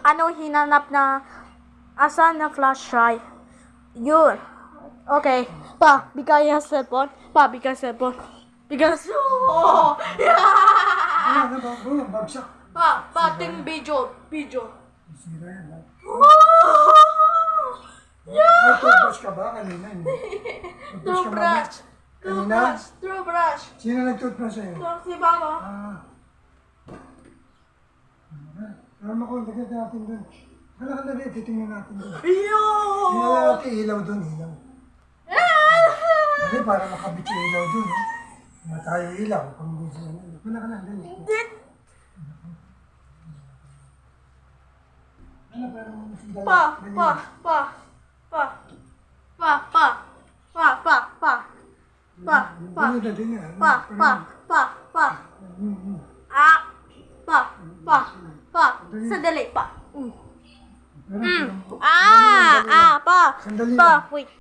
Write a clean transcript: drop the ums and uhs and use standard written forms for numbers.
ano hinanap na asan na flash drive. Yun. Okay. Pa, bigay ang cellphone. Pa, bigay cellphone. Bigay cellphone. Yeah! Ano ba? Oh, bagsak. Pa, ting video. Sira yan. Yeah! Ay, toothbrush ka ba? Kanina, hindi. Toothbrush ka ba? Kanina? Toothbrush. Sino nag-toothbrush sa'yo? Si Mama. Alam ko, lagyan natin doon. Hala, titingnan natin doon. Yo! Tingnan natin ilaw doon, ilaw. Dali, para makabit yung ilaw doon. Hindi tayo ilaw. Kung hindi sila ilaw. Hala, dali. Hala, parang sila. Sandali pa. Sandali. Pa. Sandali Pa, lang. wait.